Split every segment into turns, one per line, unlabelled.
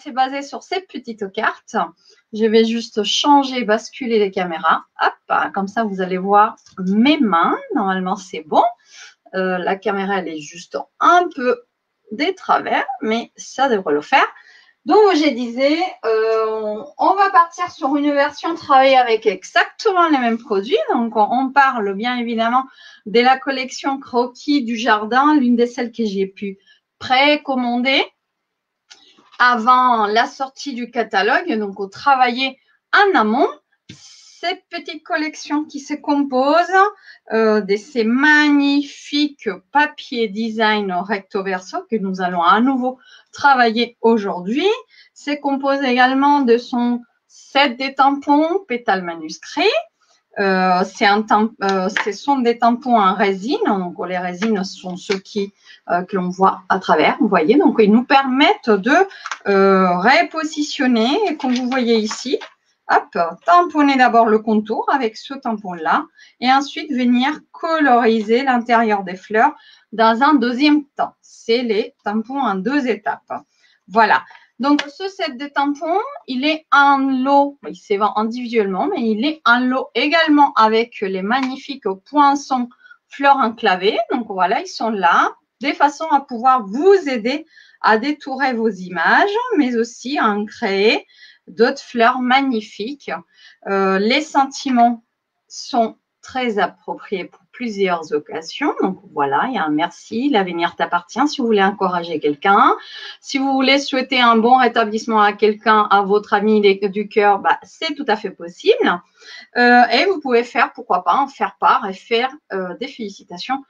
c'est basé sur ces petites cartes. Je vais juste changer, basculer les caméras. Hop, comme ça, vous allez voir mes mains. Normalement, c'est bon. La caméra, elle est juste un peu des travers, mais ça devrait le faire. Donc, je disais, on va partir sur une version travaillée avec exactement les mêmes produits. Donc, on parle bien évidemment de la collection Croquis du Jardin, l'une de celles que j'ai pu précommander avant la sortie du catalogue. Donc, on travaillait en amont. Cette petite collection qui se compose de ces magnifiques papiers design recto verso que nous allons à nouveau travailler aujourd'hui. C'est composé également de son set de tampons pétales manuscrits. Ce sont des tampons en résine. Donc, les résines sont ceux que l'on voit à travers. Vous voyez, donc ils nous permettent de repositionner. Et comme vous voyez ici, hop, tamponner d'abord le contour avec ce tampon-là et ensuite venir coloriser l'intérieur des fleurs dans un deuxième temps. C'est les tampons en 2 étapes. Voilà. Donc, ce set de tampons, il est en lot, il se vend individuellement, mais il est en lot également avec les magnifiques poinçons fleurs enclavées. Donc, voilà, ils sont là, de façon à pouvoir vous aider à détourer vos images, mais aussi à en créer d'autres fleurs magnifiques. Les sentiments sont très appropriés pour plusieurs occasions. Donc, voilà, il y a un merci. L'avenir t'appartient. Si vous voulez encourager quelqu'un, si vous voulez souhaiter un bon rétablissement à quelqu'un, à votre ami du cœur, bah, c'est tout à fait possible. Et vous pouvez faire, pourquoi pas, en faire part et faire des félicitations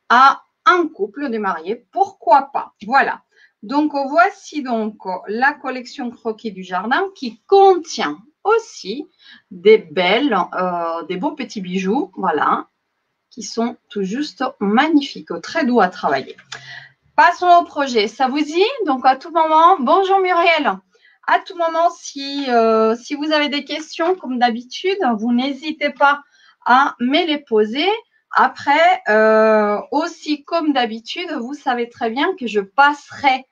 à un couple de mariés. Pourquoi pas? Voilà. Donc, voici donc la collection Croquis du Jardin qui contient aussi des beaux petits bijoux, voilà, qui sont tout juste magnifiques, très doux à travailler. Passons au projet. Ça vous dit? Donc, à tout moment, bonjour Muriel. À tout moment, si vous avez des questions, comme d'habitude, vous n'hésitez pas à me les poser. Après, aussi comme d'habitude, vous savez très bien que je passerai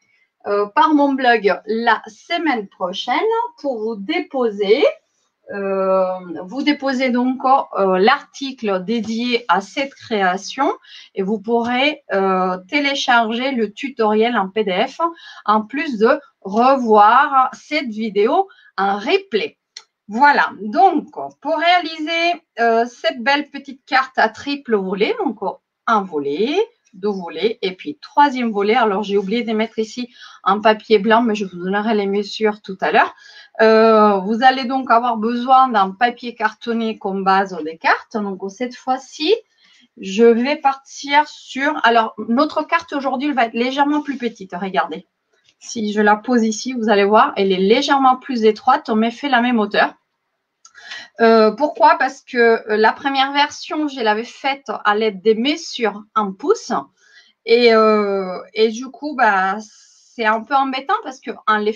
par mon blog la semaine prochaine pour vous déposer. Vous déposez donc l'article dédié à cette création et vous pourrez télécharger le tutoriel en PDF en plus de revoir cette vidéo en replay. Voilà, donc pour réaliser cette belle petite carte à triple volet, donc un volet, 2 volets et puis 3e volet. Alors, j'ai oublié de mettre ici un papier blanc, mais je vous donnerai les mesures tout à l'heure. Vous allez donc avoir besoin d'un papier cartonné comme base des cartes. Donc, cette fois-ci, je vais partir sur… Alors, notre carte aujourd'hui, elle va être légèrement plus petite. Regardez. Si je la pose ici, vous allez voir, elle est légèrement plus étroite, mais fait la même hauteur. Pourquoi? Parce que la première version, je l'avais faite à l'aide des mesures en pouces. Et du coup, bah, c'est un peu embêtant parce qu'en la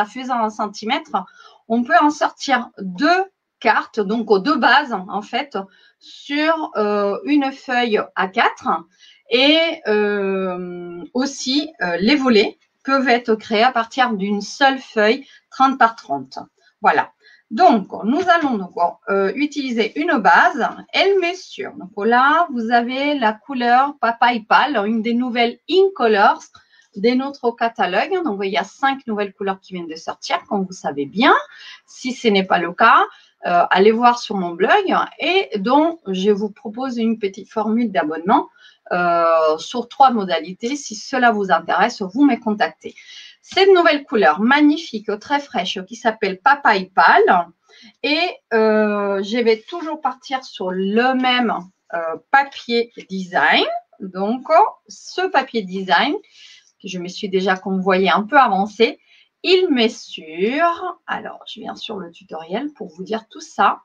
faisant en centimètres, on peut en sortir 2 cartes, donc 2 bases en fait, sur une feuille A4. Et aussi, les volets peuvent être créés à partir d'une seule feuille 30 par 30. Voilà. Donc, nous allons donc utiliser une base et une mesure. Donc là, vous avez la couleur Papaye Pâle, une des nouvelles Incolors de notre catalogue. Donc, il y a 5 nouvelles couleurs qui viennent de sortir, comme vous savez bien. Si ce n'est pas le cas, allez voir sur mon blog et donc, je vous propose une petite formule d'abonnement sur 3 modalités. Si cela vous intéresse, vous me contactez. Cette nouvelle couleur magnifique, très fraîche, qui s'appelle Papaye Pâle. Et je vais toujours partir sur le même papier design. Donc, ce papier design, que je me suis déjà, comme vous voyez, un peu avancé, il mesure… Alors, je viens sur le tutoriel pour vous dire tout ça.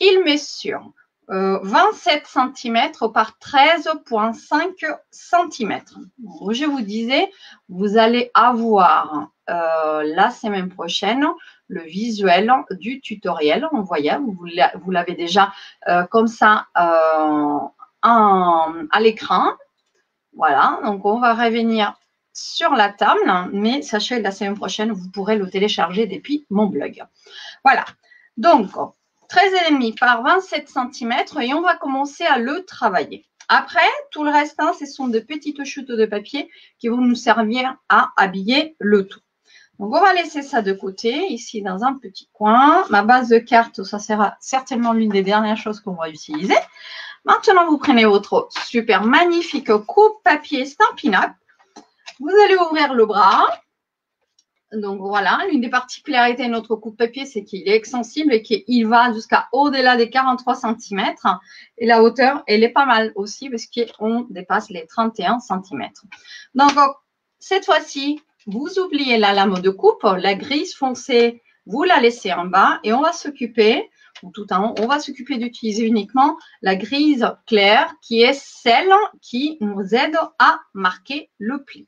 Il mesure 27 cm par 13,5 cm. Donc, je vous disais, vous allez avoir la semaine prochaine le visuel du tutoriel. On voyait, vous l'avez déjà comme ça à l'écran. Voilà, donc on va revenir sur la table, mais sachez, la semaine prochaine, vous pourrez le télécharger depuis mon blog. Voilà. Donc, 13,5 par 27 cm et on va commencer à le travailler. Après, tout le reste, ce sont de petites chutes de papier qui vont nous servir à habiller le tout. Donc, on va laisser ça de côté, ici dans un petit coin. Ma base de carte, ça sera certainement l'une des dernières choses qu'on va utiliser. Maintenant, vous prenez votre super magnifique coupe-papier Stampin' Up. Vous allez ouvrir le bras. Donc, voilà, l'une des particularités de notre coupe-papier, c'est qu'il est extensible et qu'il va jusqu'à au-delà des 43 cm. Et la hauteur, elle est pas mal aussi parce qu'on dépasse les 31 cm. Donc, cette fois-ci, vous oubliez la lame de coupe, la grise foncée, vous la laissez en bas et on va s'occuper, ou tout en haut, on va s'occuper d'utiliser uniquement la grise claire qui est celle qui nous aide à marquer le pli.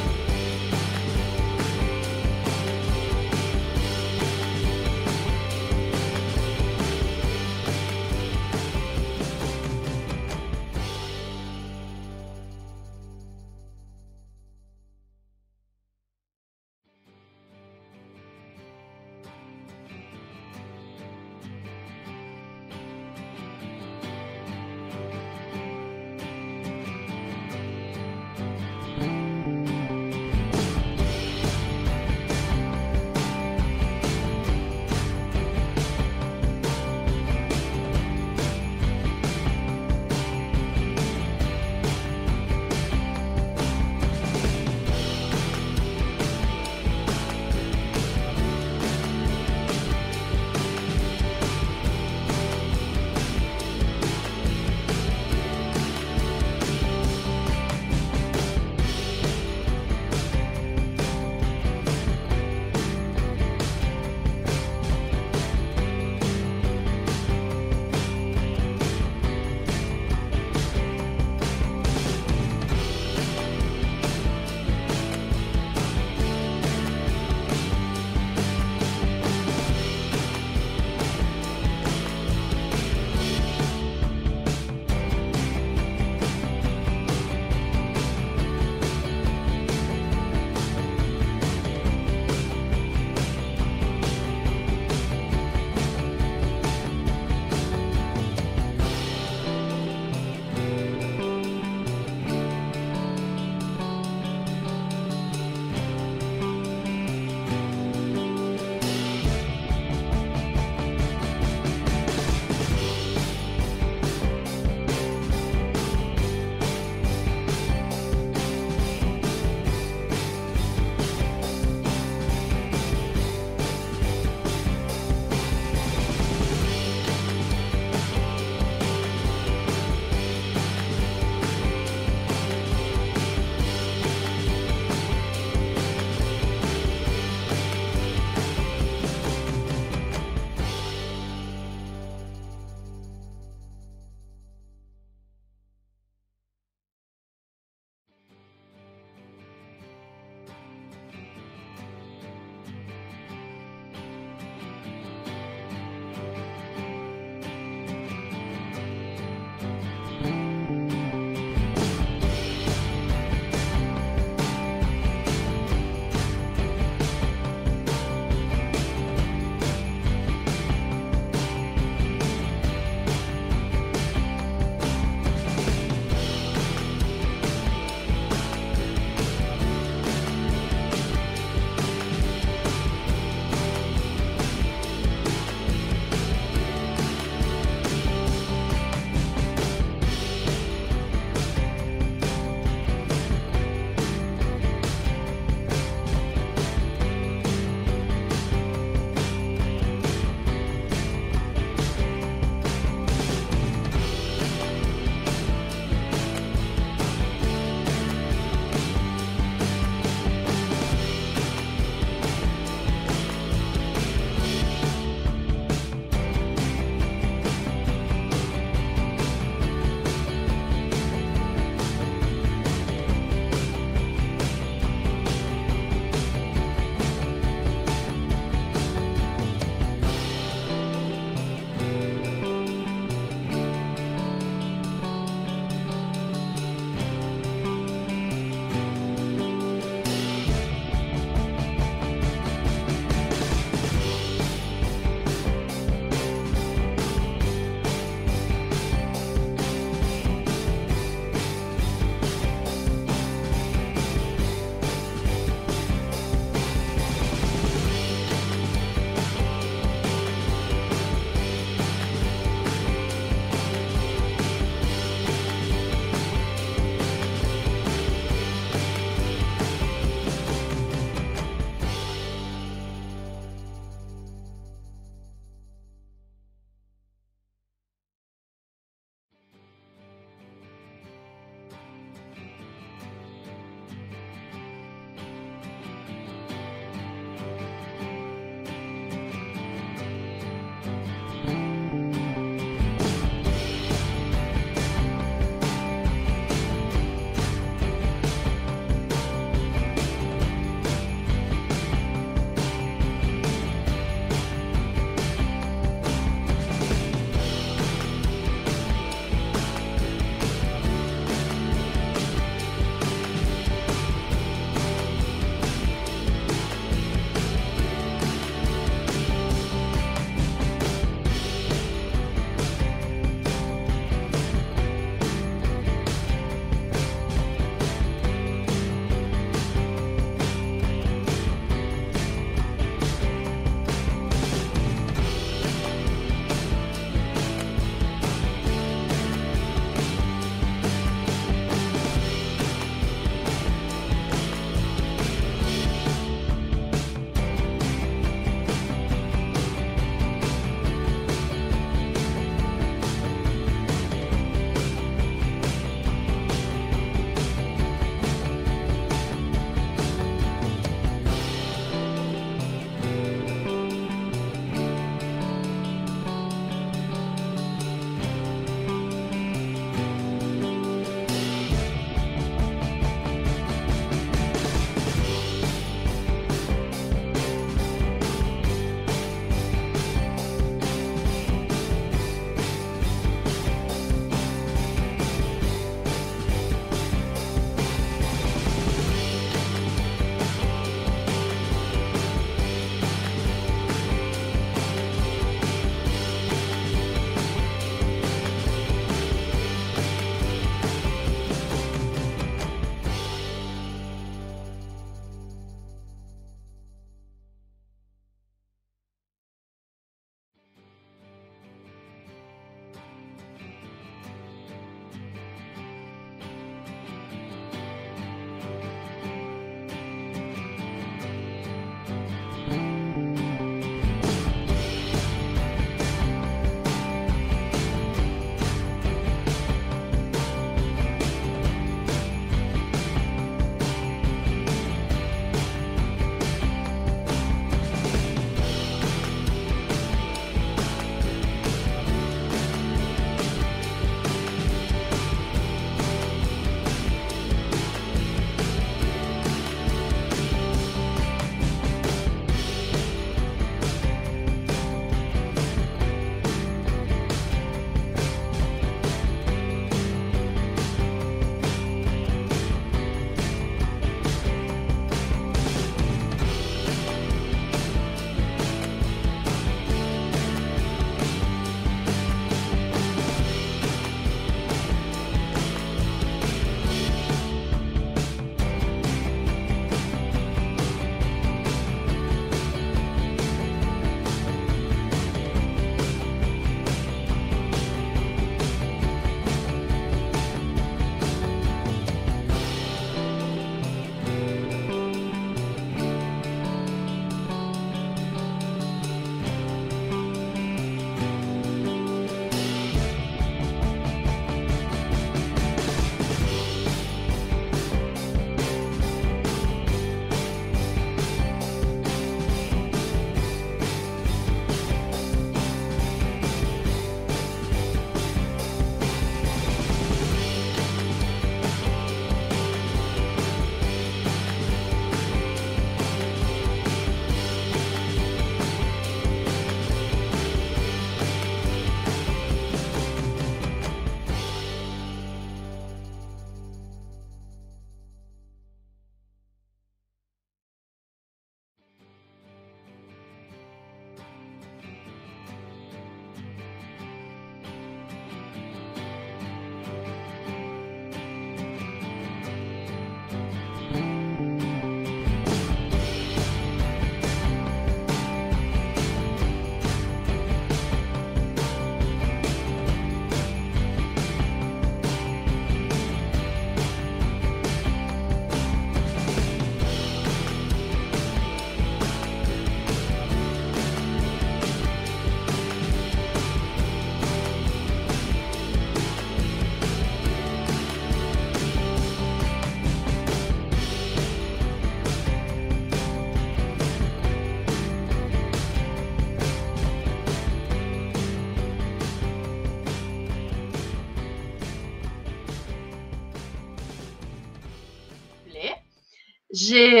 J'ai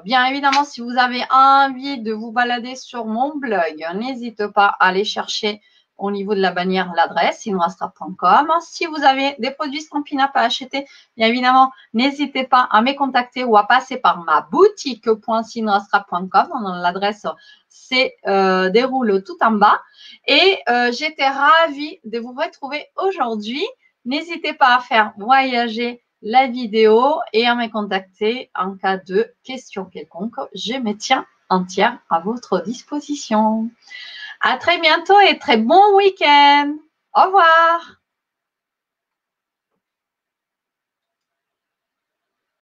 bien évidemment, si vous avez envie de vous balader sur mon blog, n'hésitez pas à aller chercher au niveau de la bannière l'adresse sindrastrap.com. Si vous avez des produits Stampin' Up à acheter, bien évidemment, n'hésitez pas à me contacter ou à passer par ma boutique.sindrastrap.com. L'adresse déroule tout en bas. Et j'étais ravie de vous retrouver aujourd'hui. N'hésitez pas à faire voyager la vidéo et à me contacter en cas de questions quelconques. Je me tiens entière à votre disposition. À très bientôt et très bon week-end. Au revoir.